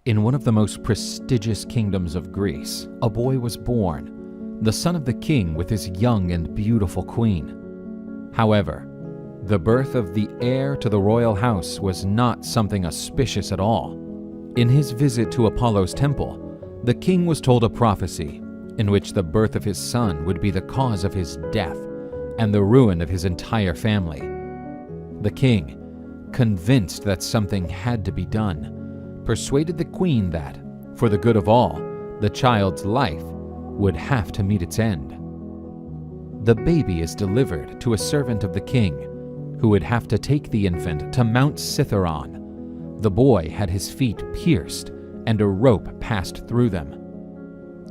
In one of the most prestigious kingdoms of Greece, a boy was born, the son of the king with his young and beautiful queen. However, the birth of the heir to the royal house was not something auspicious at all. In his visit to Apollo's temple, the king was told a prophecy in which the birth of his son would be the cause of his death and the ruin of his entire family. The king, convinced that something had to be done, persuaded the queen that, for the good of all, the child's life would have to meet its end. The baby is delivered to a servant of the king, who would have to take the infant to Mount Cithaeron. The boy had his feet pierced and a rope passed through them.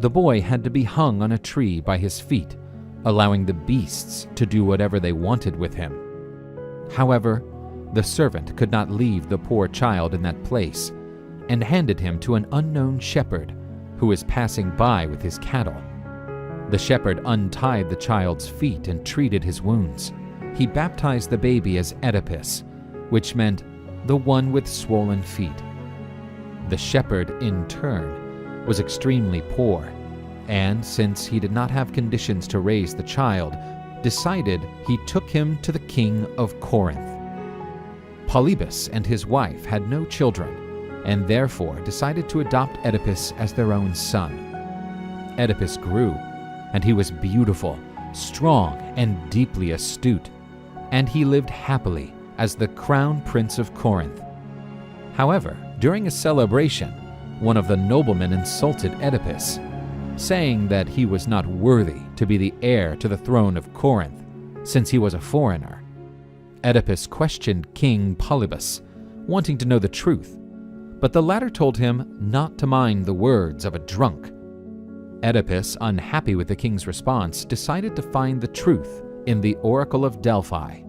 The boy had to be hung on a tree by his feet, allowing the beasts to do whatever they wanted with him. However, the servant could not leave the poor child in that place, and handed him to an unknown shepherd who was passing by with his cattle. The shepherd untied the child's feet and treated his wounds. He baptized the baby as Oedipus, which meant the one with swollen feet. The shepherd, in turn, was extremely poor, and since he did not have conditions to raise the child, decided he took him to the king of Corinth. Polybus and his wife had no children, and therefore decided to adopt Oedipus as their own son. Oedipus grew, and he was beautiful, strong, and deeply astute, and he lived happily as the crown prince of Corinth. However, during a celebration, one of the noblemen insulted Oedipus, saying that he was not worthy to be the heir to the throne of Corinth, since he was a foreigner. Oedipus questioned King Polybus, wanting to know the truth, but the latter told him not to mind the words of a drunk. Oedipus, unhappy with the king's response, decided to find the truth in the Oracle of Delphi.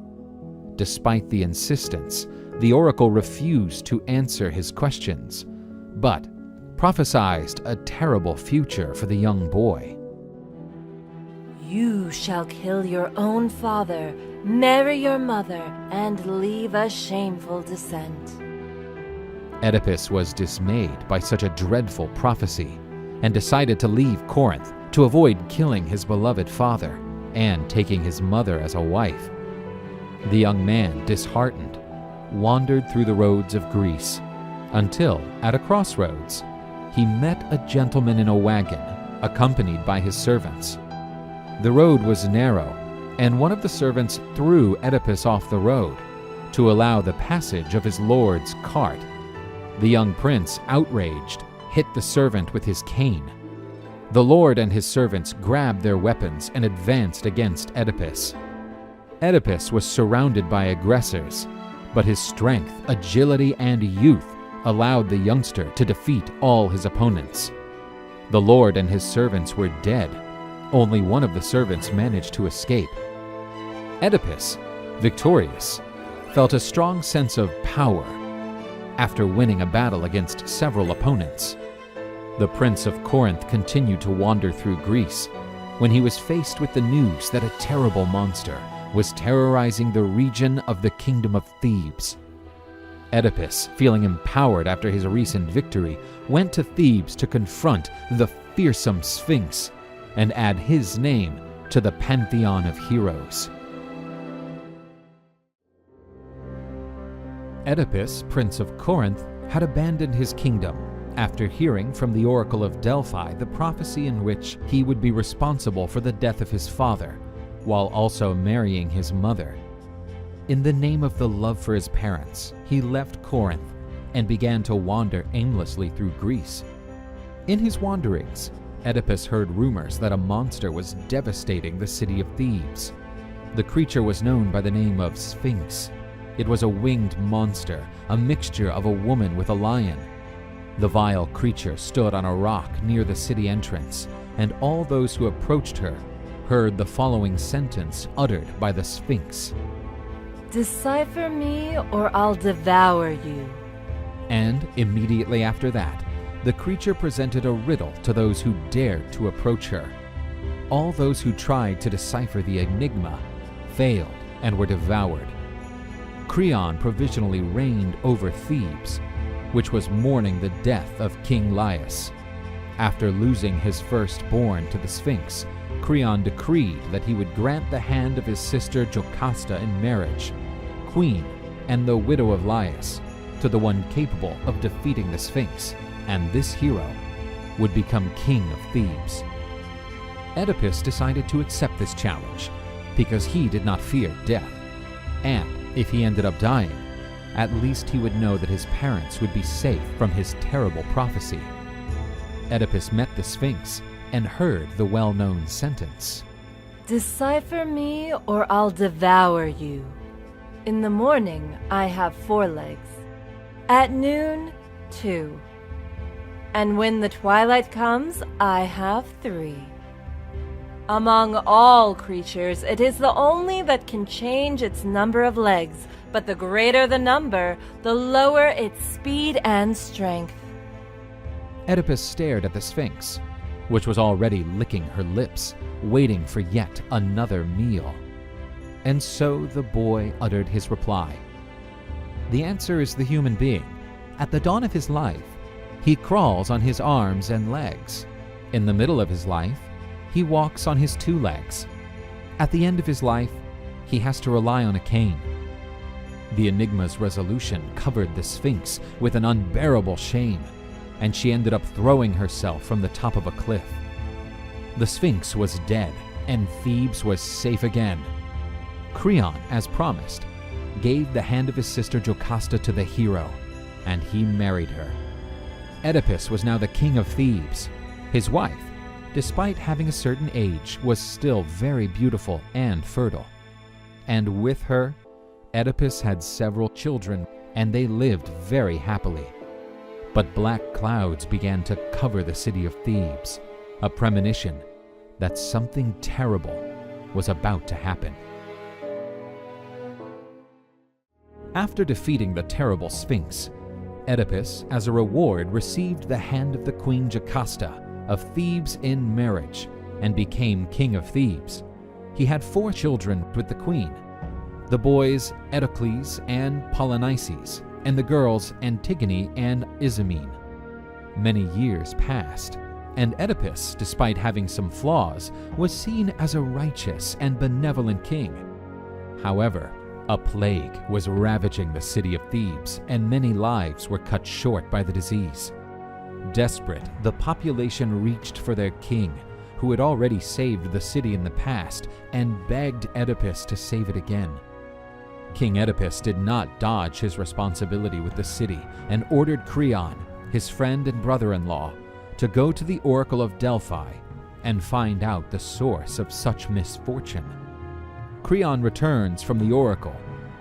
Despite the insistence, the oracle refused to answer his questions, but prophesied a terrible future for the young boy. You shall kill your own father, marry your mother, and leave a shameful descent. Oedipus was dismayed by such a dreadful prophecy and decided to leave Corinth to avoid killing his beloved father and taking his mother as a wife. The young man, disheartened, wandered through the roads of Greece until, at a crossroads, he met a gentleman in a wagon, accompanied by his servants. The road was narrow, and one of the servants threw Oedipus off the road to allow the passage of his lord's cart. The young prince, outraged, hit the servant with his cane. The lord and his servants grabbed their weapons and advanced against Oedipus. Oedipus was surrounded by aggressors, but his strength, agility, and youth allowed the youngster to defeat all his opponents. The lord and his servants were dead. Only one of the servants managed to escape. Oedipus, victorious, felt a strong sense of power after winning a battle against several opponents. The Prince of Corinth continued to wander through Greece when he was faced with the news that a terrible monster was terrorizing the region of the kingdom of Thebes. Oedipus, feeling empowered after his recent victory, went to Thebes to confront the fearsome Sphinx and add his name to the pantheon of heroes. Oedipus, Prince of Corinth, had abandoned his kingdom after hearing from the Oracle of Delphi the prophecy in which he would be responsible for the death of his father, while also marrying his mother. In the name of the love for his parents, he left Corinth and began to wander aimlessly through Greece. In his wanderings, Oedipus heard rumors that a monster was devastating the city of Thebes. The creature was known by the name of Sphinx. It was a winged monster, a mixture of a woman with a lion. The vile creature stood on a rock near the city entrance, and all those who approached her heard the following sentence uttered by the Sphinx: "Decipher me or I'll devour you." And immediately after that, the creature presented a riddle to those who dared to approach her. All those who tried to decipher the enigma failed and were devoured. Creon provisionally reigned over Thebes, which was mourning the death of King Laius. After losing his firstborn to the Sphinx, Creon decreed that he would grant the hand of his sister Jocasta in marriage, queen and the widow of Laius, to the one capable of defeating the Sphinx, and this hero would become king of Thebes. Oedipus decided to accept this challenge because he did not fear death, and if he ended up dying, at least he would know that his parents would be safe from his terrible prophecy. Oedipus met the Sphinx and heard the well-known sentence, Decipher me or I'll devour you. In the morning, I have 4 legs. At noon, 2. And when the twilight comes, I have 3. Among all creatures, it is the only that can change its number of legs, but the greater the number, the lower its speed and strength. Oedipus stared at the Sphinx, which was already licking her lips, waiting for yet another meal. And so the boy uttered his reply. The answer is the human being. At the dawn of his life, he crawls on his arms and legs. In the middle of his life, he walks on his 2 legs. At the end of his life, he has to rely on a cane. The enigma's resolution covered the Sphinx with an unbearable shame, and she ended up throwing herself from the top of a cliff. The Sphinx was dead, and Thebes was safe again. Creon, as promised, gave the hand of his sister Jocasta to the hero, and he married her. Oedipus was now the king of Thebes. His wife, despite having a certain age, was still very beautiful and fertile. And with her, Oedipus had several children, and they lived very happily. But black clouds began to cover the city of Thebes, a premonition that something terrible was about to happen. After defeating the terrible Sphinx, Oedipus, as a reward, received the hand of the queen Jocasta of Thebes in marriage and became king of Thebes. He had 4 children with the queen, the boys Eteocles and Polynices, and the girls Antigone and Ismene. Many years passed, and Oedipus, despite having some flaws, was seen as a righteous and benevolent king. However, a plague was ravaging the city of Thebes, and many lives were cut short by the disease. Desperate, the population reached for their king, who had already saved the city in the past, and begged Oedipus to save it again. King Oedipus did not dodge his responsibility with the city and ordered Creon, his friend and brother-in-law, to go to the Oracle of Delphi and find out the source of such misfortune. Creon returns from the oracle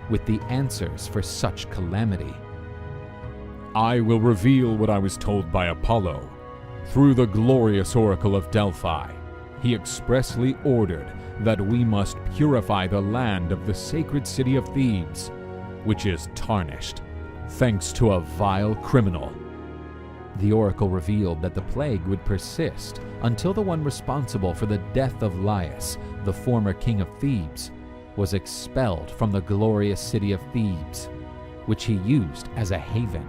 with the answers for such calamity. I will reveal what I was told by Apollo. Through the glorious oracle of Delphi, he expressly ordered that we must purify the land of the sacred city of Thebes, which is tarnished, thanks to a vile criminal. The oracle revealed that the plague would persist until the one responsible for the death of Laius, the former king of Thebes, was expelled from the glorious city of Thebes, which he used as a haven.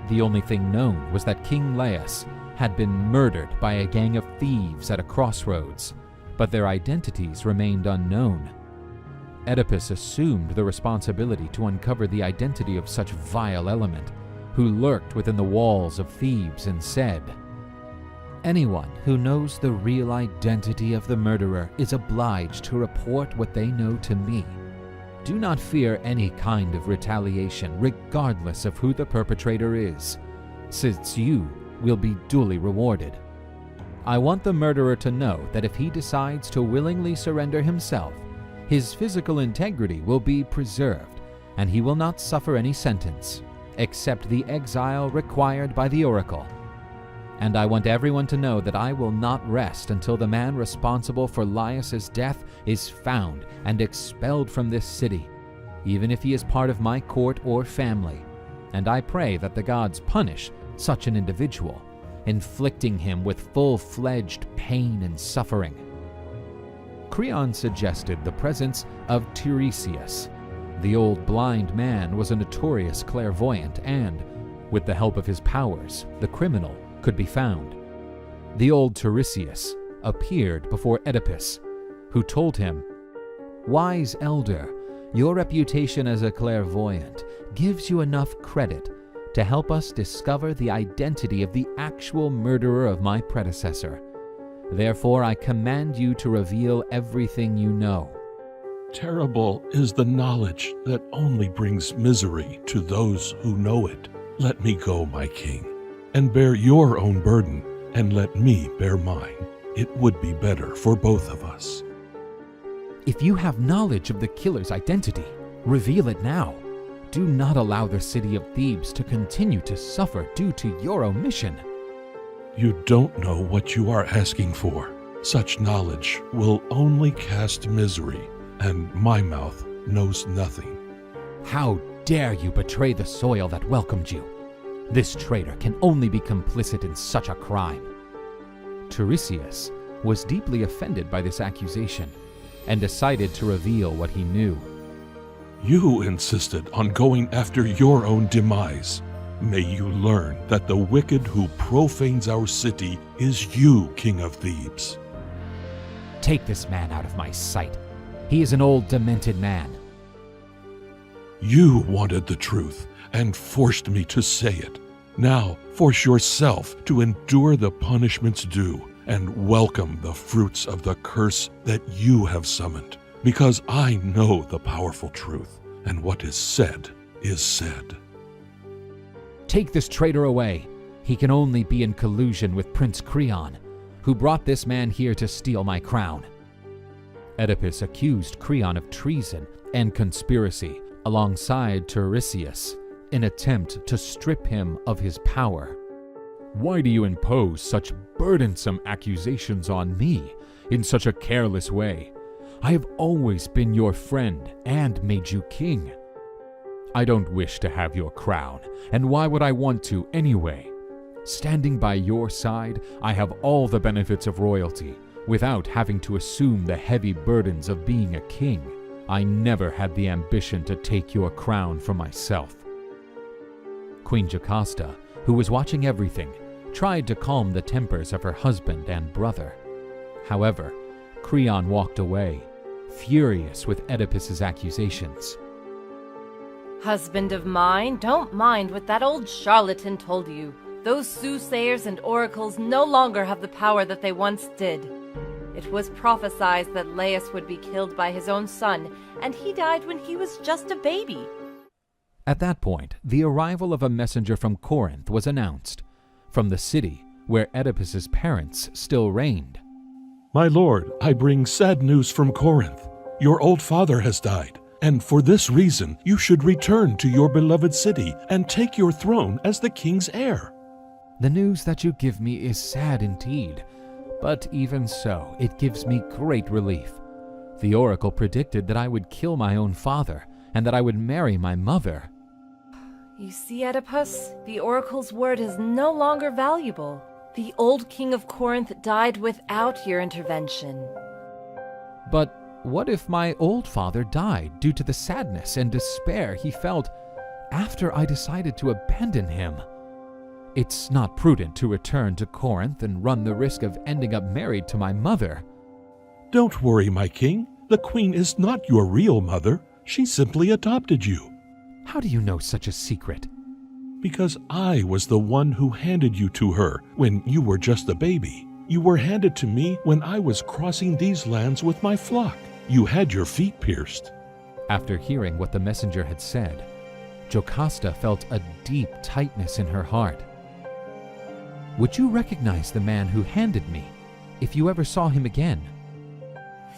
The only thing known was that King Laius had been murdered by a gang of thieves at a crossroads, but their identities remained unknown. Oedipus assumed the responsibility to uncover the identity of such vile element, who lurked within the walls of Thebes, and said, "Anyone who knows the real identity of the murderer is obliged to report what they know to me. Do not fear any kind of retaliation, regardless of who the perpetrator is, since you will be duly rewarded. I want the murderer to know that if he decides to willingly surrender himself, his physical integrity will be preserved, and he will not suffer any sentence, except the exile required by the oracle. And I want everyone to know that I will not rest until the man responsible for Laius's death is found and expelled from this city, even if he is part of my court or family. And I pray that the gods punish such an individual, inflicting him with full-fledged pain and suffering." Creon suggested the presence of Tiresias. The old blind man was a notorious clairvoyant and, With the help of his powers, the criminal could be found. The old Tiresias appeared before Oedipus, who told him, "Wise elder, your reputation as a clairvoyant gives you enough credit to help us discover the identity of the actual murderer of my predecessor. Therefore, I command you to reveal everything you know." Terrible is the knowledge that only brings misery to those who know it. Let me go, my king, and bear your own burden, and let me bear mine. It would be better for both of us. If you have knowledge of the killer's identity, reveal it now. Do not allow the city of Thebes to continue to suffer due to your omission. You don't know what you are asking for. Such knowledge will only cast misery, and my mouth knows nothing. How dare you betray the soil that welcomed you? This traitor can only be complicit in such a crime. Tiresias was deeply offended by this accusation and decided to reveal what he knew. You insisted on going after your own demise. May you learn that the wicked who profanes our city is you, King of Thebes. Take this man out of my sight. He is an old, demented man. You wanted the truth and forced me to say it. Now force yourself to endure the punishments due and welcome the fruits of the curse that you have summoned, because I know the powerful truth, and what is said is said. Take this traitor away. He can only be in collusion with Prince Creon, who brought this man here to steal my crown. Oedipus accused Creon of treason and conspiracy alongside Tiresias, in attempt to strip him of his power. Why do you impose such burdensome accusations on me in such a careless way? I have always been your friend and made you king. I don't wish to have your crown, and why would I want to anyway? Standing by your side, I have all the benefits of royalty, without having to assume the heavy burdens of being a king. I never had the ambition to take your crown for myself. Queen Jocasta, who was watching everything, tried to calm the tempers of her husband and brother. However, Creon walked away, furious with Oedipus's accusations. Husband of mine, don't mind what that old charlatan told you. Those soothsayers and oracles no longer have the power that they once did. It was prophesied that Laius would be killed by his own son, and he died when he was just a baby. At that point, the arrival of a messenger from Corinth was announced, from the city where Oedipus's parents still reigned. My lord, I bring sad news from Corinth. Your old father has died, and for this reason you should return to your beloved city and take your throne as the king's heir. The news that you give me is sad indeed, but even so, it gives me great relief. The oracle predicted that I would kill my own father, and that I would marry my mother. You see, Oedipus, the oracle's word is no longer valuable. The old king of Corinth died without your intervention. But what if my old father died due to the sadness and despair he felt after I decided to abandon him? It's not prudent to return to Corinth and run the risk of ending up married to my mother. Don't worry, my king. The queen is not your real mother. She simply adopted you. How do you know such a secret? Because I was the one who handed you to her when you were just a baby. You were handed to me when I was crossing these lands with my flock. You had your feet pierced. After hearing what the messenger had said, Jocasta felt a deep tightness in her heart. Would you recognize the man who handed me, if you ever saw him again?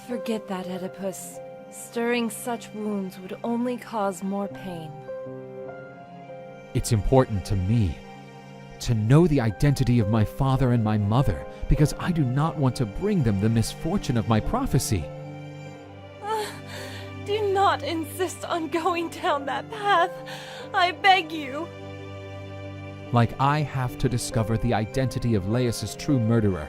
Forget that, Oedipus. Stirring such wounds would only cause more pain. It's important to me to know the identity of my father and my mother, because I do not want to bring them the misfortune of my prophecy. Do not insist on going down that path. I beg you. Like I have to discover the identity of Laius's true murderer,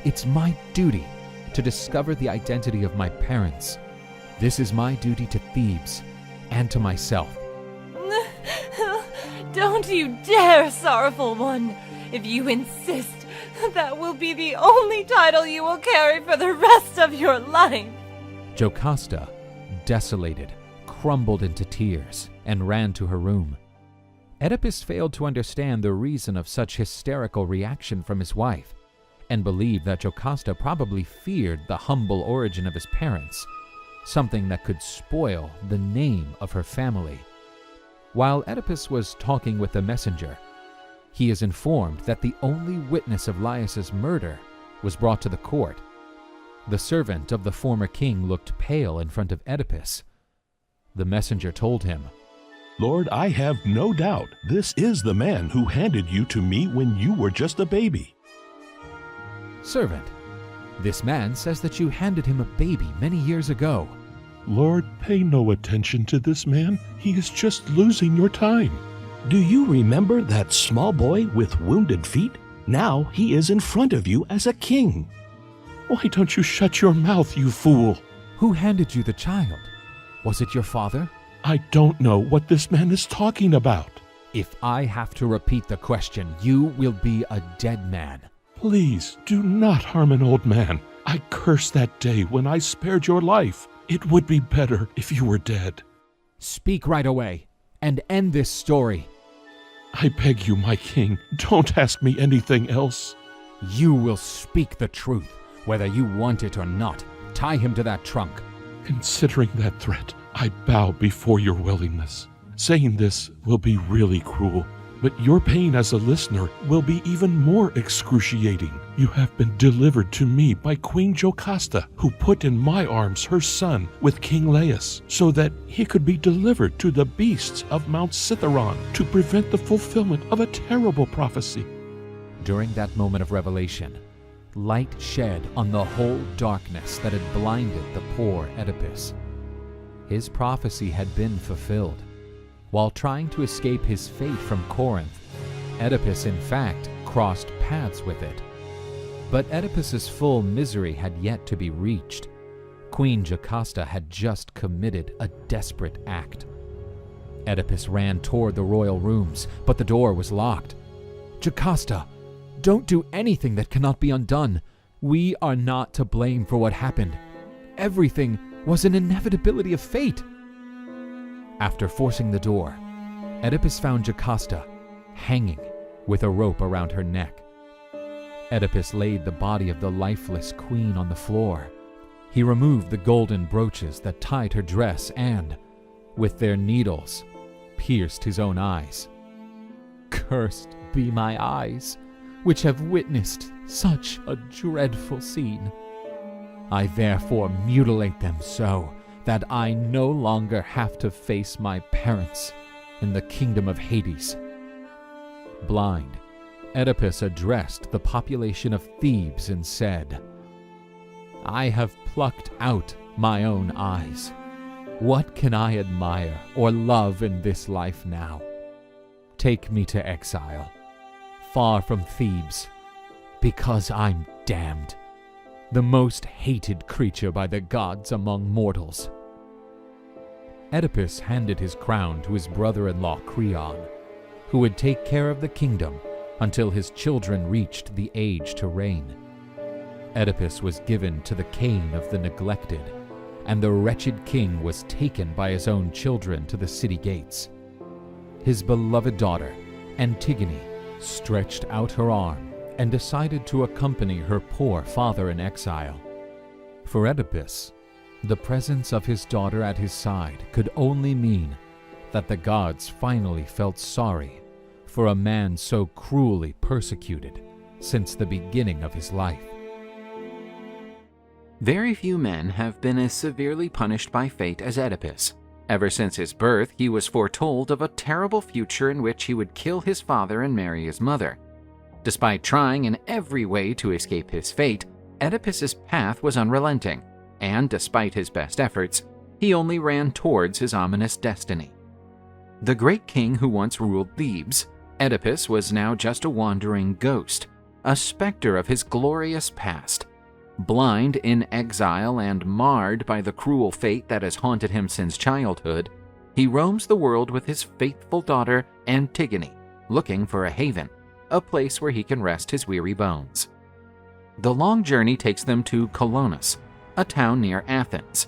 it's my duty to discover the identity of my parents. This is my duty to Thebes and to myself. Don't you dare, sorrowful one! If you insist, that will be the only title you will carry for the rest of your life. Jocasta, desolated, crumbled into tears and ran to her room. Oedipus failed to understand the reason of such hysterical reaction from his wife, and believed that Jocasta probably feared the humble origin of his parents, something that could spoil the name of her family. While Oedipus was talking with the messenger, he is informed that the only witness of Laius's murder was brought to the court. The servant of the former king looked pale in front of Oedipus. The messenger told him, "Lord, I have no doubt this is the man who handed you to me when you were just a baby." "Servant, this man says that you handed him a baby many years ago." Lord, pay no attention to this man. He is just losing your time. Do you remember that small boy with wounded feet? Now he is in front of you as a king. Why don't you shut your mouth, you fool? Who handed you the child? Was it your father? I don't know what this man is talking about. If I have to repeat the question, you will be a dead man. Please, do not harm an old man. I curse that day when I spared your life. It would be better if you were dead. Speak right away and end this story. I beg you, my king, don't ask me anything else. You will speak the truth, whether you want it or not. Tie him to that trunk. Considering that threat, I bow before your willingness. Saying this will be really cruel, but your pain as a listener will be even more excruciating. You have been delivered to me by Queen Jocasta, who put in my arms her son with King Laius, so that he could be delivered to the beasts of Mount Citharon to prevent the fulfillment of a terrible prophecy. During that moment of revelation, light shed on the whole darkness that had blinded the poor Oedipus. His prophecy had been fulfilled. While trying to escape his fate from Corinth, Oedipus in fact crossed paths with it. But Oedipus's full misery had yet to be reached. Queen Jocasta had just committed a desperate act. Oedipus ran toward the royal rooms, but the door was locked. "Jocasta, don't do anything that cannot be undone. We are not to blame for what happened. Everything was an inevitability of fate." After forcing the door, Oedipus found Jocasta hanging with a rope around her neck. Oedipus laid the body of the lifeless queen on the floor. He removed the golden brooches that tied her dress and, with their needles, pierced his own eyes. "Cursed be my eyes, which have witnessed such a dreadful scene. I therefore mutilate them so that I no longer have to face my parents in the kingdom of Hades." Blind, Oedipus addressed the population of Thebes and said, "I have plucked out my own eyes. What can I admire or love in this life now? Take me to exile, far from Thebes, because I'm damned, the most hated creature by the gods among mortals." Oedipus handed his crown to his brother-in-law Creon, who would take care of the kingdom until his children reached the age to reign. Oedipus was given to the cane of the neglected, and the wretched king was taken by his own children to the city gates. His beloved daughter, Antigone, stretched out her arm and decided to accompany her poor father in exile. For Oedipus, the presence of his daughter at his side could only mean that the gods finally felt sorry for a man so cruelly persecuted since the beginning of his life. Very few men have been as severely punished by fate as Oedipus. Ever since his birth, he was foretold of a terrible future in which he would kill his father and marry his mother. Despite trying in every way to escape his fate, Oedipus's path was unrelenting, and despite his best efforts, he only ran towards his ominous destiny. The great king who once ruled Thebes, Oedipus was now just a wandering ghost, a specter of his glorious past. Blind in exile and marred by the cruel fate that has haunted him since childhood, he roams the world with his faithful daughter Antigone, looking for a haven, a place where he can rest his weary bones. The long journey takes them to Colonus, a town near Athens.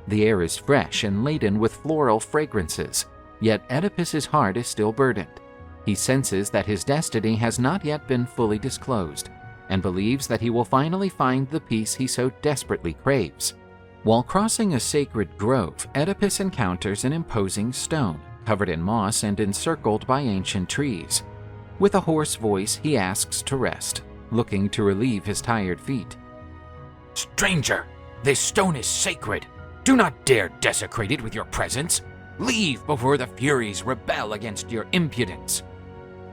The air is fresh and laden with floral fragrances, yet Oedipus's heart is still burdened. He senses that his destiny has not yet been fully disclosed, and believes that he will finally find the peace he so desperately craves. While crossing a sacred grove, Oedipus encounters an imposing stone, covered in moss and encircled by ancient trees. With a hoarse voice, he asks to rest, looking to relieve his tired feet. "Stranger, this stone is sacred. Do not dare desecrate it with your presence. Leave before the Furies rebel against your impudence."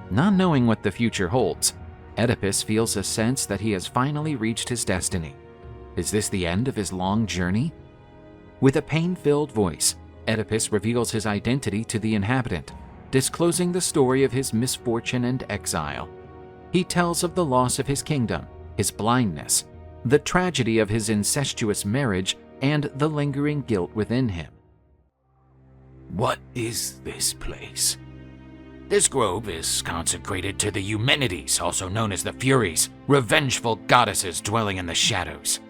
Not knowing what the future holds, Oedipus feels a sense that he has finally reached his destiny. Is this the end of his long journey? With a pain-filled voice, Oedipus reveals his identity to the inhabitant, disclosing the story of his misfortune and exile. He tells of the loss of his kingdom, his blindness, the tragedy of his incestuous marriage, and the lingering guilt within him. "What is this place?" "This grove is consecrated to the Eumenides, also known as the Furies, revengeful goddesses dwelling in the shadows."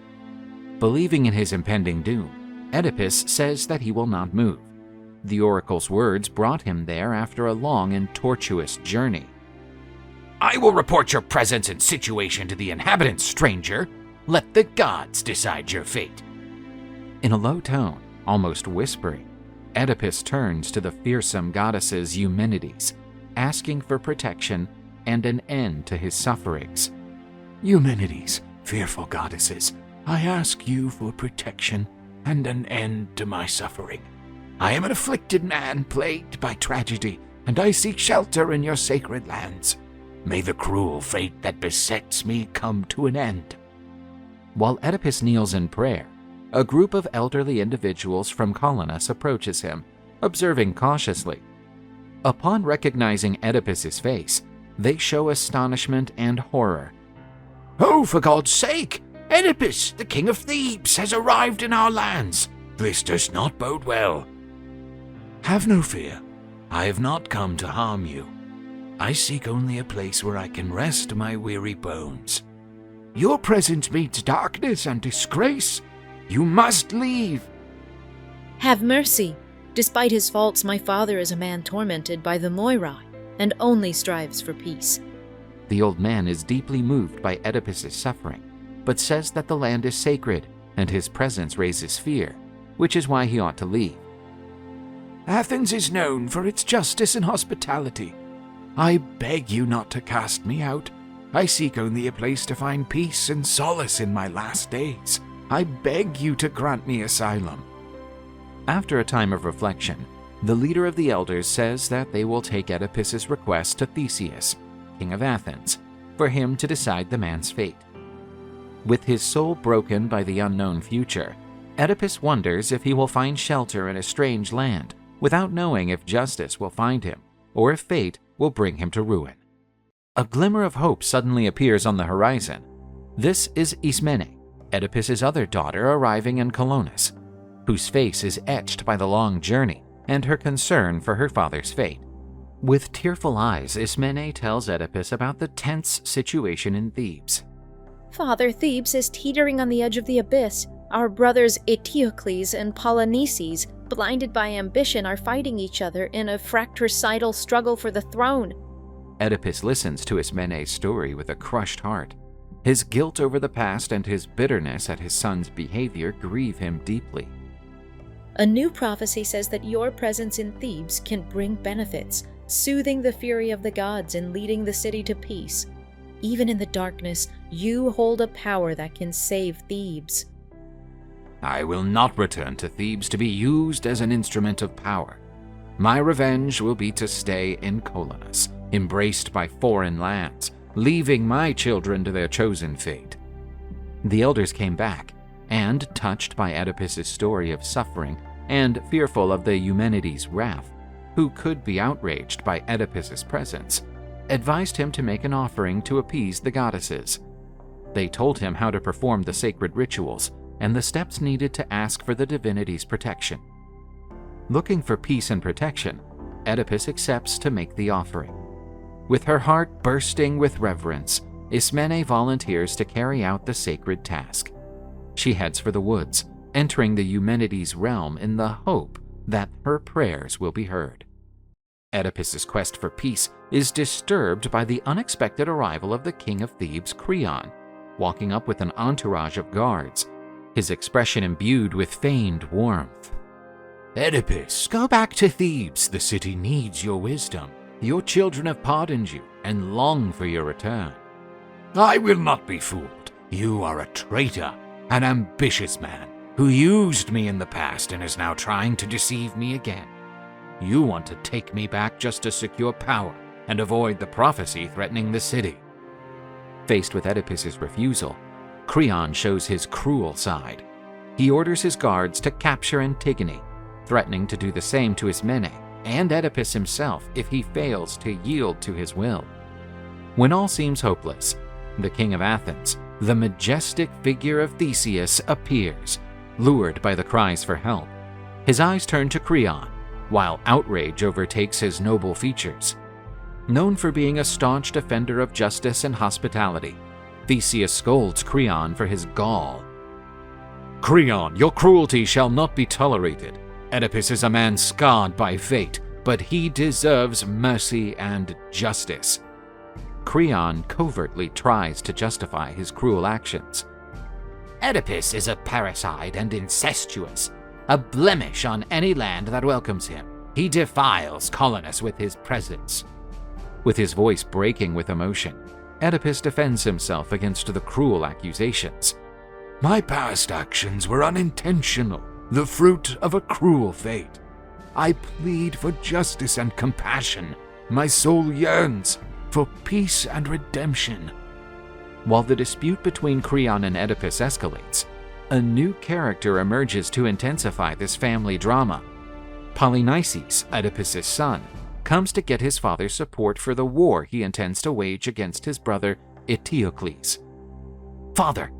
Believing in his impending doom, Oedipus says that he will not move. The oracle's words brought him there after a long and tortuous journey. "I will report your presence and situation to the inhabitants, stranger. Let the gods decide your fate." In a low tone, almost whispering, Oedipus turns to the fearsome goddesses Eumenides, asking for protection and an end to his sufferings. "Eumenides, fearful goddesses, I ask you for protection and an end to my suffering. I am an afflicted man plagued by tragedy, and I seek shelter in your sacred lands. May the cruel fate that besets me come to an end." While Oedipus kneels in prayer, a group of elderly individuals from Colonus approaches him, observing cautiously. Upon recognizing Oedipus's face, they show astonishment and horror. "Oh, for God's sake! Oedipus, the king of Thebes, has arrived in our lands. This does not bode well." "Have no fear. I have not come to harm you. I seek only a place where I can rest my weary bones. Your presence means darkness and disgrace. You must leave." "Have mercy. Despite his faults, my father is a man tormented by the Moirai, and only strives for peace." The old man is deeply moved by Oedipus's suffering, but says that the land is sacred and his presence raises fear, which is why he ought to leave. "Athens is known for its justice and hospitality. I beg you not to cast me out. I seek only a place to find peace and solace in my last days. I beg you to grant me asylum." After a time of reflection, the leader of the elders says that they will take Oedipus's request to Theseus, king of Athens, for him to decide the man's fate. With his soul broken by the unknown future, Oedipus wonders if he will find shelter in a strange land without knowing if justice will find him or if fate will bring him to ruin. A glimmer of hope suddenly appears on the horizon. This is Ismene, Oedipus's other daughter arriving in Colonus, whose face is etched by the long journey and her concern for her father's fate. With tearful eyes, Ismene tells Oedipus about the tense situation in Thebes. "Father, Thebes is teetering on the edge of the abyss. Our brothers Eteocles and Polynices, blinded by ambition, are fighting each other in a fratricidal struggle for the throne." Oedipus listens to Ismene's story with a crushed heart. His guilt over the past and his bitterness at his son's behavior grieve him deeply. "A new prophecy says that your presence in Thebes can bring benefits, soothing the fury of the gods and leading the city to peace. Even in the darkness, you hold a power that can save Thebes." "I will not return to Thebes to be used as an instrument of power. My revenge will be to stay in Colonus, embraced by foreign lands, leaving my children to their chosen fate." The elders came back, and, touched by Oedipus's story of suffering and fearful of the Eumenides' wrath, who could be outraged by Oedipus's presence, advised him to make an offering to appease the goddesses. They told him how to perform the sacred rituals and the steps needed to ask for the divinity's protection. Looking for peace and protection, Oedipus accepts to make the offering. With her heart bursting with reverence, Ismene volunteers to carry out the sacred task. She heads for the woods, entering the Eumenides realm in the hope that her prayers will be heard. Oedipus's quest for peace is disturbed by the unexpected arrival of the king of Thebes, Creon, walking up with an entourage of guards, his expression imbued with feigned warmth. Oedipus, go back to Thebes. The city needs your wisdom. Your children have pardoned you and long for your return. I will not be fooled. You are a traitor, an ambitious man who used me in the past and is now trying to deceive me again. You want to take me back just to secure power and avoid the prophecy threatening the city. Faced with Oedipus's refusal, Creon shows his cruel side. He orders his guards to capture Antigone, threatening to do the same to Ismene and Oedipus himself if he fails to yield to his will. When all seems hopeless, the king of Athens, the majestic figure of Theseus, appears, lured by the cries for help. His eyes turn to Creon, while outrage overtakes his noble features. Known for being a staunch defender of justice and hospitality, Theseus scolds Creon for his gall. Creon, your cruelty shall not be tolerated. Oedipus is a man scarred by fate, but he deserves mercy and justice. Creon covertly tries to justify his cruel actions. Oedipus is a parricide and incestuous, a blemish on any land that welcomes him. He defiles Colonus with his presence. With his voice breaking with emotion, Oedipus defends himself against the cruel accusations. My past actions were unintentional, the fruit of a cruel fate. I plead for justice and compassion. My soul yearns for peace and redemption. While the dispute between Creon and Oedipus escalates, a new character emerges to intensify this family drama. Polynices, Oedipus's son, comes to get his father's support for the war he intends to wage against his brother Eteocles. Father,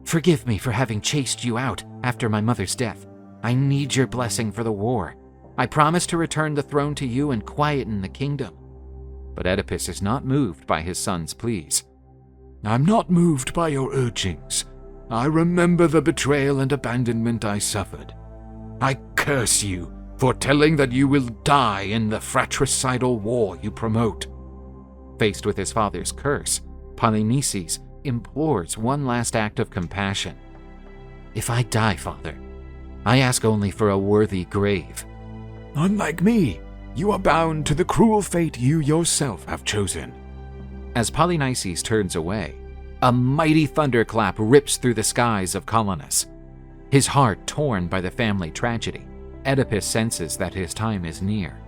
forgive me for having chased you out after my mother's death. I need your blessing for the war. I promise to return the throne to you and quieten the kingdom. But Oedipus is not moved by his son's pleas. I'm not moved by your urgings. I remember the betrayal and abandonment I suffered. I curse you for telling that you will die in the fratricidal war you promote. Faced with his father's curse, Polynices implores one last act of compassion. If I die, father, I ask only for a worthy grave. Unlike me, you are bound to the cruel fate you yourself have chosen. As Polynices turns away, a mighty thunderclap rips through the skies of Colonus. His heart torn by the family tragedy, Oedipus senses that his time is near.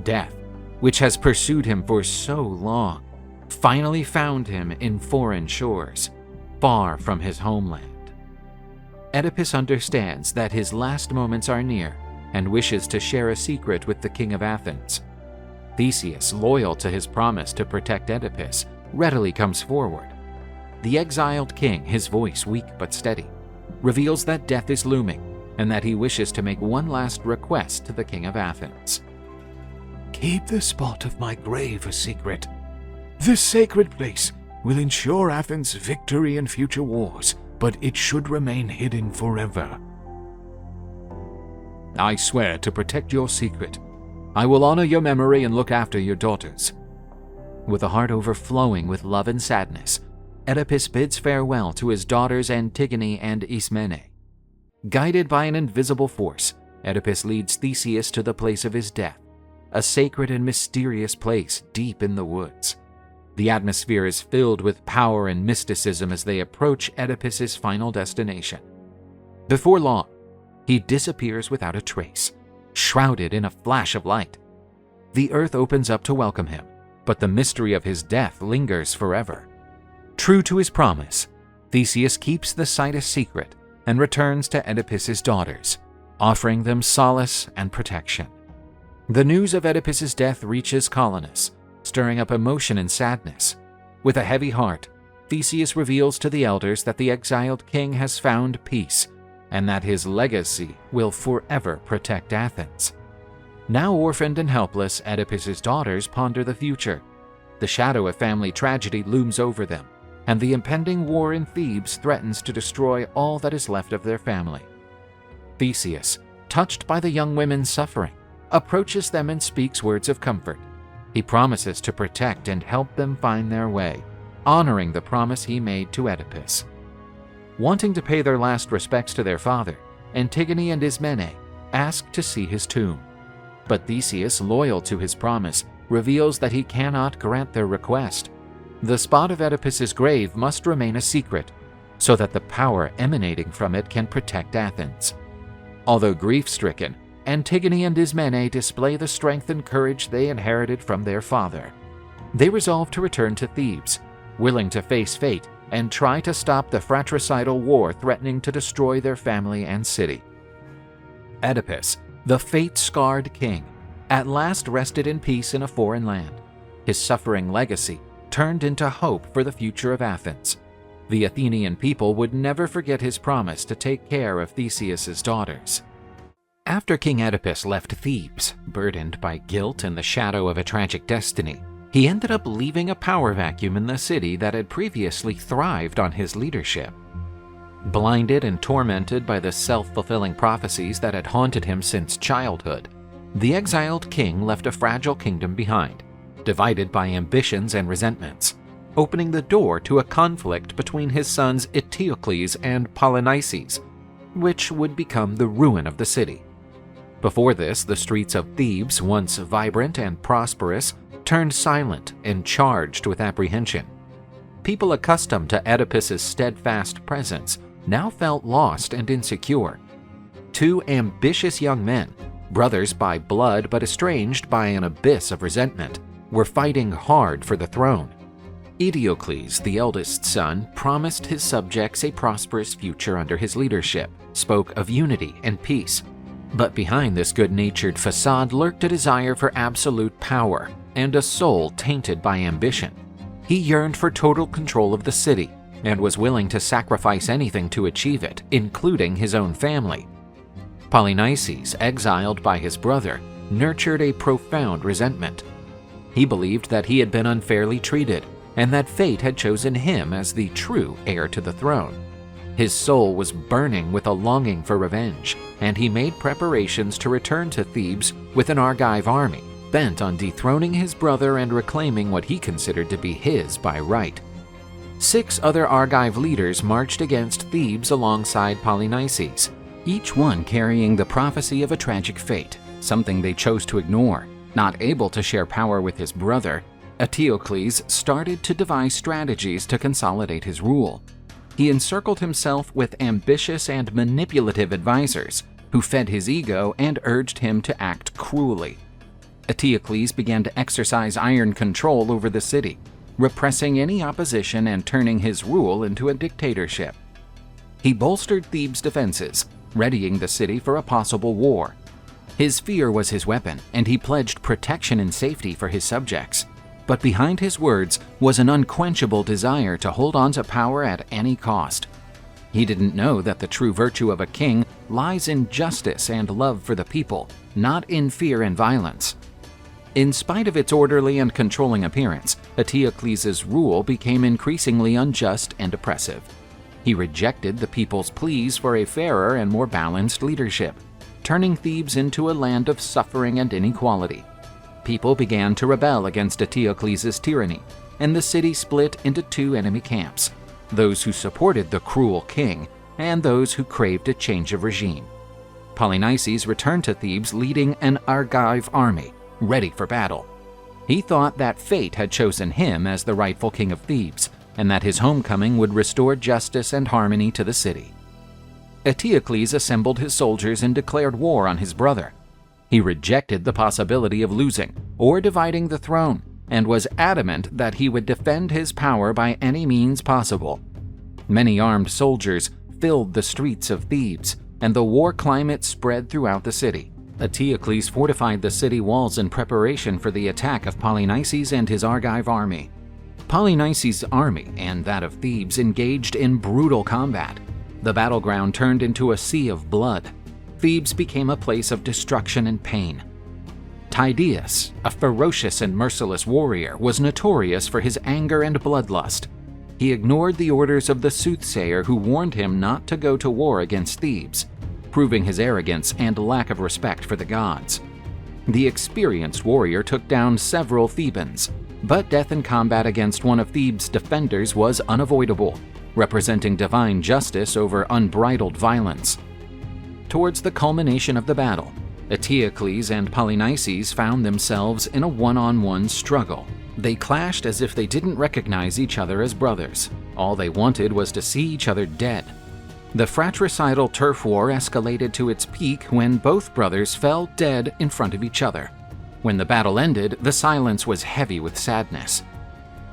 Death, which has pursued him for so long, finally found him in foreign shores, far from his homeland. Oedipus understands that his last moments are near and wishes to share a secret with the king of Athens. Theseus, loyal to his promise to protect Oedipus, readily comes forward. The exiled king, his voice weak but steady, reveals that death is looming and that he wishes to make one last request to the king of Athens. Keep the spot of my grave a secret. This sacred place will ensure Athens' victory in future wars, but it should remain hidden forever. I swear to protect your secret. I will honor your memory and look after your daughters. With a heart overflowing with love and sadness, Oedipus bids farewell to his daughters Antigone and Ismene. Guided by an invisible force, Oedipus leads Theseus to the place of his death, a sacred and mysterious place deep in the woods. The atmosphere is filled with power and mysticism as they approach Oedipus's final destination. Before long, he disappears without a trace, shrouded in a flash of light. The earth opens up to welcome him, but the mystery of his death lingers forever. True to his promise, Theseus keeps the sight a secret and returns to Oedipus's daughters, offering them solace and protection. The news of Oedipus's death reaches Colonus, stirring up emotion and sadness. With a heavy heart, Theseus reveals to the elders that the exiled king has found peace and that his legacy will forever protect Athens. Now orphaned and helpless, Oedipus's daughters ponder the future. The shadow of family tragedy looms over them, and the impending war in Thebes threatens to destroy all that is left of their family. Theseus, touched by the young women's suffering, approaches them and speaks words of comfort. He promises to protect and help them find their way, honoring the promise he made to Oedipus. Wanting to pay their last respects to their father, Antigone and Ismene ask to see his tomb. But Theseus, loyal to his promise, reveals that he cannot grant their request. The spot of Oedipus's grave must remain a secret, so that the power emanating from it can protect Athens. Although grief-stricken, Antigone and Ismene display the strength and courage they inherited from their father. They resolve to return to Thebes, willing to face fate and try to stop the fratricidal war threatening to destroy their family and city. Oedipus, the fate-scarred king, at last rested in peace in a foreign land. His suffering legacy turned into hope for the future of Athens. The Athenian people would never forget his promise to take care of Theseus's daughters. After King Oedipus left Thebes, burdened by guilt and the shadow of a tragic destiny, he ended up leaving a power vacuum in the city that had previously thrived on his leadership. Blinded and tormented by the self-fulfilling prophecies that had haunted him since childhood, the exiled king left a fragile kingdom behind, divided by ambitions and resentments, opening the door to a conflict between his sons Eteocles and Polynices, which would become the ruin of the city. Before this, the streets of Thebes, once vibrant and prosperous, turned silent and charged with apprehension. People accustomed to Oedipus's steadfast presence now felt lost and insecure. Two ambitious young men, brothers by blood but estranged by an abyss of resentment, were fighting hard for the throne. Eteocles, the eldest son, promised his subjects a prosperous future under his leadership, spoke of unity and peace. But behind this good-natured facade lurked a desire for absolute power and a soul tainted by ambition. He yearned for total control of the city and was willing to sacrifice anything to achieve it, including his own family. Polynices, exiled by his brother, nurtured a profound resentment. He believed that he had been unfairly treated and that fate had chosen him as the true heir to the throne. His soul was burning with a longing for revenge, and he made preparations to return to Thebes with an Argive army, bent on dethroning his brother and reclaiming what he considered to be his by right. 6 other Argive leaders marched against Thebes alongside Polynices, each one carrying the prophecy of a tragic fate, something they chose to ignore. Not able to share power with his brother, Eteocles started to devise strategies to consolidate his rule. He encircled himself with ambitious and manipulative advisors who fed his ego and urged him to act cruelly. Eteocles began to exercise iron control over the city, repressing any opposition and turning his rule into a dictatorship. He bolstered Thebes' defenses, readying the city for a possible war. His fear was his weapon, and he pledged protection and safety for his subjects. But behind his words was an unquenchable desire to hold on to power at any cost. He didn't know that the true virtue of a king lies in justice and love for the people, not in fear and violence. In spite of its orderly and controlling appearance, Eteocles' rule became increasingly unjust and oppressive. He rejected the people's pleas for a fairer and more balanced leadership, turning Thebes into a land of suffering and inequality. People began to rebel against Eteocles' tyranny, and the city split into 2 enemy camps, those who supported the cruel king and those who craved a change of regime. Polynices returned to Thebes leading an Argive army, ready for battle. He thought that fate had chosen him as the rightful king of Thebes, and that his homecoming would restore justice and harmony to the city. Eteocles assembled his soldiers and declared war on his brother. He rejected the possibility of losing or dividing the throne, and was adamant that he would defend his power by any means possible. Many armed soldiers filled the streets of Thebes, and the war climate spread throughout the city. Eteocles fortified the city walls in preparation for the attack of Polynices and his Argive army. Polynices' army and that of Thebes engaged in brutal combat. The battleground turned into a sea of blood. Thebes became a place of destruction and pain. Tydeus, a ferocious and merciless warrior, was notorious for his anger and bloodlust. He ignored the orders of the soothsayer who warned him not to go to war against Thebes, proving his arrogance and lack of respect for the gods. The experienced warrior took down several Thebans, but death in combat against one of Thebes' defenders was unavoidable, representing divine justice over unbridled violence. Towards the culmination of the battle, Eteocles and Polynices found themselves in a one-on-one struggle. They clashed as if they didn't recognize each other as brothers. All they wanted was to see each other dead. The fratricidal turf war escalated to its peak when both brothers fell dead in front of each other. When the battle ended, the silence was heavy with sadness.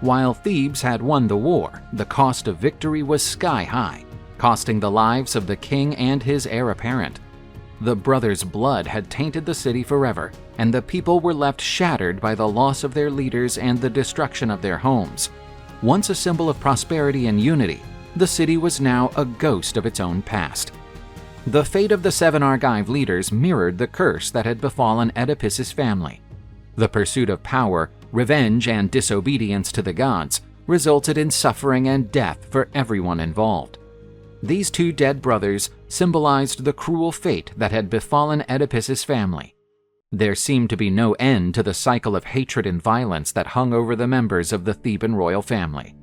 While Thebes had won the war, the cost of victory was sky high, costing the lives of the king and his heir apparent. The brothers' blood had tainted the city forever, and the people were left shattered by the loss of their leaders and the destruction of their homes. Once a symbol of prosperity and unity, the city was now a ghost of its own past. The fate of the 7 Argive leaders mirrored the curse that had befallen Oedipus's family. The pursuit of power, revenge, and disobedience to the gods resulted in suffering and death for everyone involved. These 2 dead brothers symbolized the cruel fate that had befallen Oedipus's family. There seemed to be no end to the cycle of hatred and violence that hung over the members of the Theban royal family.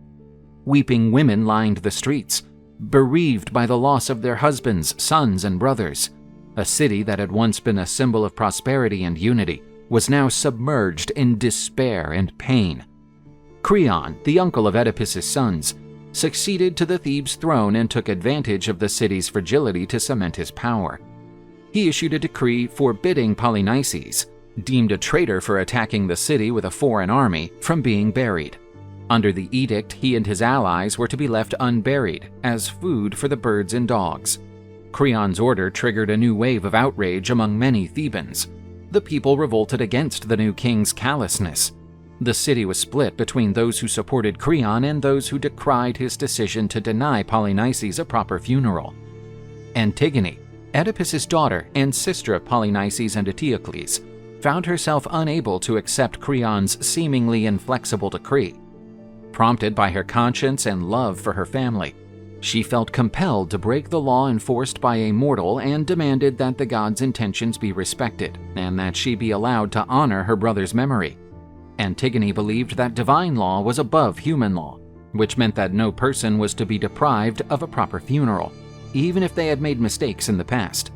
Weeping women lined the streets, bereaved by the loss of their husbands, sons, and brothers. A city that had once been a symbol of prosperity and unity was now submerged in despair and pain. Creon, the uncle of Oedipus's sons, succeeded to the Thebes throne and took advantage of the city's fragility to cement his power. He issued a decree forbidding Polynices, deemed a traitor for attacking the city with a foreign army, from being buried. Under the edict, he and his allies were to be left unburied, as food for the birds and dogs. Creon's order triggered a new wave of outrage among many Thebans. The people revolted against the new king's callousness. The city was split between those who supported Creon and those who decried his decision to deny Polynices a proper funeral. Antigone, Oedipus's daughter and sister of Polynices and Eteocles, found herself unable to accept Creon's seemingly inflexible decree. Prompted by her conscience and love for her family, she felt compelled to break the law enforced by a mortal and demanded that the god's intentions be respected and that she be allowed to honor her brother's memory. Antigone believed that divine law was above human law, which meant that no person was to be deprived of a proper funeral, even if they had made mistakes in the past.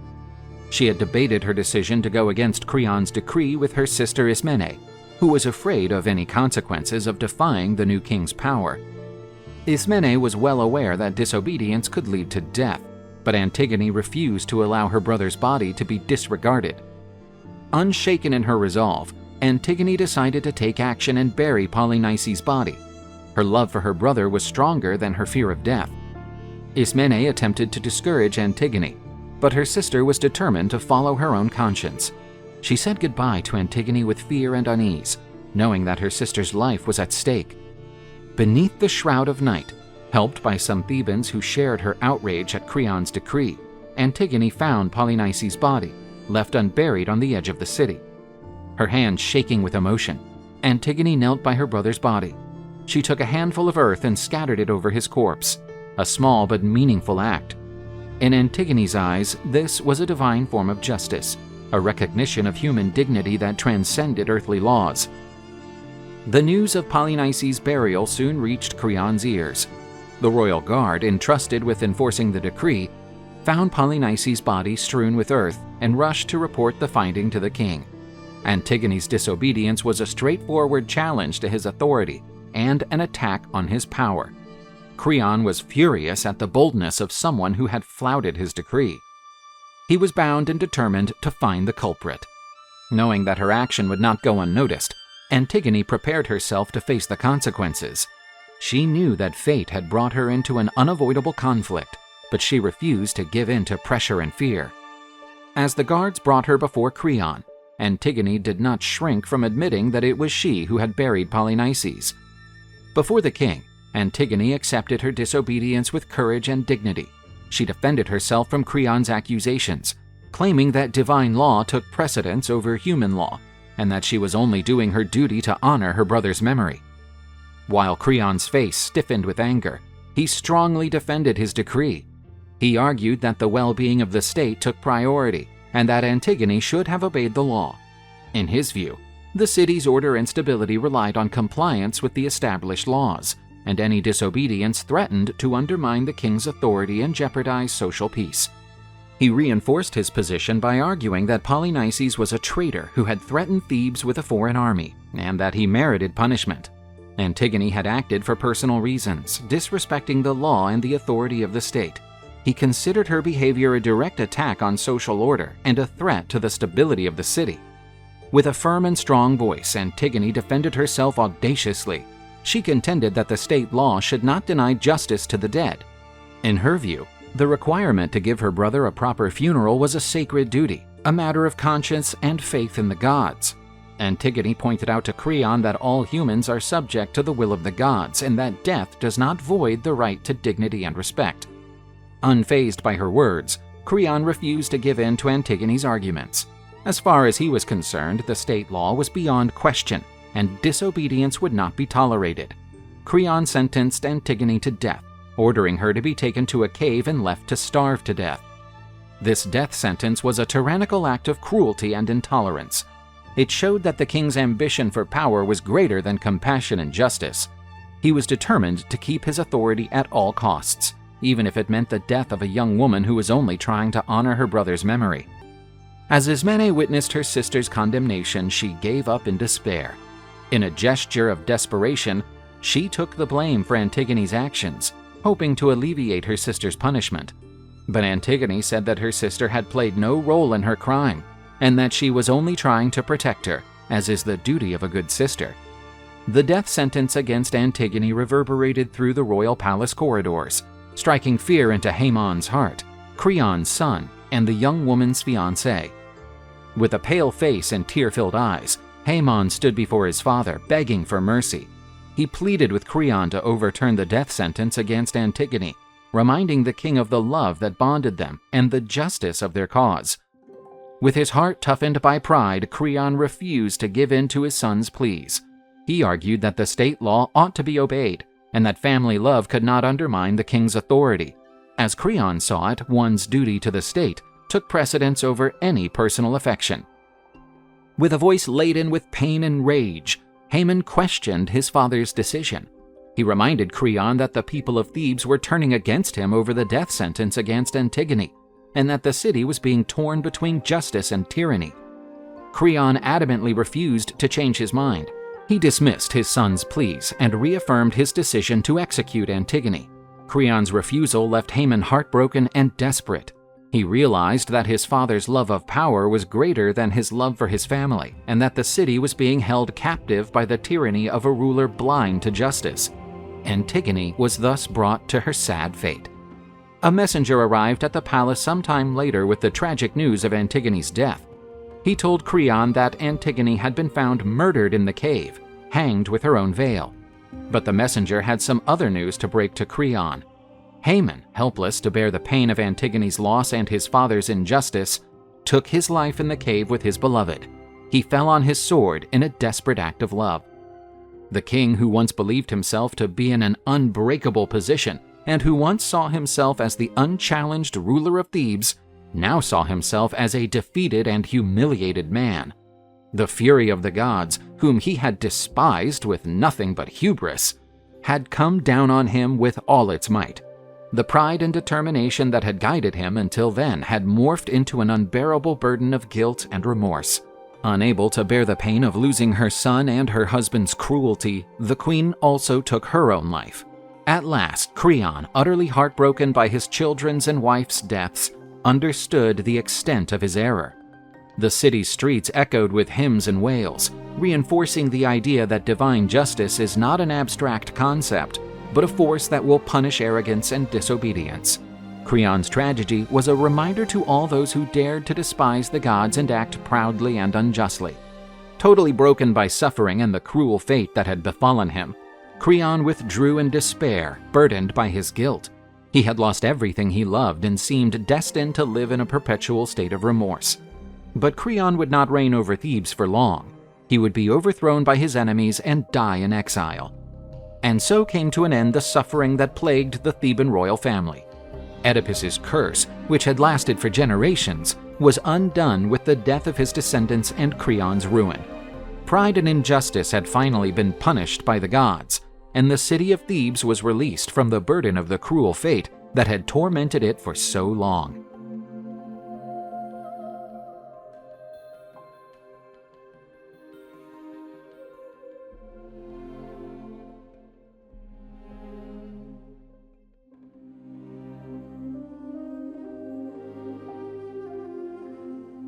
She had debated her decision to go against Creon's decree with her sister Ismene, who was afraid of any consequences of defying the new king's power. Ismene was well aware that disobedience could lead to death, but Antigone refused to allow her brother's body to be disregarded. Unshaken in her resolve, Antigone decided to take action and bury Polynices' body. Her love for her brother was stronger than her fear of death. Ismene attempted to discourage Antigone, but her sister was determined to follow her own conscience. She said goodbye to Antigone with fear and unease, knowing that her sister's life was at stake. Beneath the shroud of night, helped by some Thebans who shared her outrage at Creon's decree, Antigone found Polynices' body, left unburied on the edge of the city. Her hands shaking with emotion, Antigone knelt by her brother's body. She took a handful of earth and scattered it over his corpse, a small but meaningful act. In Antigone's eyes, this was a divine form of justice, a recognition of human dignity that transcended earthly laws. The news of Polynices' burial soon reached Creon's ears. The royal guard, entrusted with enforcing the decree, found Polynices' body strewn with earth and rushed to report the finding to the king. Antigone's disobedience was a straightforward challenge to his authority and an attack on his power. Creon was furious at the boldness of someone who had flouted his decree. He was bound and determined to find the culprit. Knowing that her action would not go unnoticed, Antigone prepared herself to face the consequences. She knew that fate had brought her into an unavoidable conflict, but she refused to give in to pressure and fear. As the guards brought her before Creon, Antigone did not shrink from admitting that it was she who had buried Polynices. Before the king, Antigone accepted her disobedience with courage and dignity. She defended herself from Creon's accusations, claiming that divine law took precedence over human law, and that she was only doing her duty to honor her brother's memory. While Creon's face stiffened with anger, he strongly defended his decree. He argued that the well-being of the state took priority, and that Antigone should have obeyed the law. In his view, the city's order and stability relied on compliance with the established laws, and any disobedience threatened to undermine the king's authority and jeopardize social peace. He reinforced his position by arguing that Polynices was a traitor who had threatened Thebes with a foreign army, and that he merited punishment. Antigone had acted for personal reasons, disrespecting the law and the authority of the state. He considered her behavior a direct attack on social order and a threat to the stability of the city. With a firm and strong voice, Antigone defended herself audaciously. She contended that the state law should not deny justice to the dead. In her view, the requirement to give her brother a proper funeral was a sacred duty, a matter of conscience and faith in the gods. Antigone pointed out to Creon that all humans are subject to the will of the gods and that death does not void the right to dignity and respect. Unfazed by her words, Creon refused to give in to Antigone's arguments. As far as he was concerned, the state law was beyond question, and disobedience would not be tolerated. Creon sentenced Antigone to death, ordering her to be taken to a cave and left to starve to death. This death sentence was a tyrannical act of cruelty and intolerance. It showed that the king's ambition for power was greater than compassion and justice. He was determined to keep his authority at all costs, even if it meant the death of a young woman who was only trying to honor her brother's memory. As Ismene witnessed her sister's condemnation, she gave up in despair. In a gesture of desperation, she took the blame for Antigone's actions, hoping to alleviate her sister's punishment. But Antigone said that her sister had played no role in her crime, and that she was only trying to protect her, as is the duty of a good sister. The death sentence against Antigone reverberated through the royal palace corridors, striking fear into Haemon's heart, Creon's son, and the young woman's fiancé. With a pale face and tear-filled eyes, Haemon stood before his father, begging for mercy. He pleaded with Creon to overturn the death sentence against Antigone, reminding the king of the love that bonded them and the justice of their cause. With his heart toughened by pride, Creon refused to give in to his son's pleas. He argued that the state law ought to be obeyed, and that family love could not undermine the king's authority. As Creon saw it, one's duty to the state took precedence over any personal affection. With a voice laden with pain and rage, Haemon questioned his father's decision. He reminded Creon that the people of Thebes were turning against him over the death sentence against Antigone, and that the city was being torn between justice and tyranny. Creon adamantly refused to change his mind. He dismissed his son's pleas and reaffirmed his decision to execute Antigone. Creon's refusal left Haemon heartbroken and desperate. He realized that his father's love of power was greater than his love for his family, and that the city was being held captive by the tyranny of a ruler blind to justice. Antigone was thus brought to her sad fate. A messenger arrived at the palace sometime later with the tragic news of Antigone's death. He told Creon that Antigone had been found murdered in the cave, hanged with her own veil. But the messenger had some other news to break to Creon. Haemon, helpless to bear the pain of Antigone's loss and his father's injustice, took his life in the cave with his beloved. He fell on his sword in a desperate act of love. The king, who once believed himself to be in an unbreakable position, and who once saw himself as the unchallenged ruler of Thebes, now saw himself as a defeated and humiliated man. The fury of the gods, whom he had despised with nothing but hubris, had come down on him with all its might. The pride and determination that had guided him until then had morphed into an unbearable burden of guilt and remorse. Unable to bear the pain of losing her son and her husband's cruelty, the queen also took her own life. At last, Creon, utterly heartbroken by his children's and wife's deaths, understood the extent of his error. The city's streets echoed with hymns and wails, reinforcing the idea that divine justice is not an abstract concept, but a force that will punish arrogance and disobedience. Creon's tragedy was a reminder to all those who dared to despise the gods and act proudly and unjustly. Totally broken by suffering and the cruel fate that had befallen him, Creon withdrew in despair, burdened by his guilt. He had lost everything he loved and seemed destined to live in a perpetual state of remorse. But Creon would not reign over Thebes for long. He would be overthrown by his enemies and die in exile. And so came to an end the suffering that plagued the Theban royal family. Oedipus's curse, which had lasted for generations, was undone with the death of his descendants and Creon's ruin. Pride and injustice had finally been punished by the gods, and the city of Thebes was released from the burden of the cruel fate that had tormented it for so long.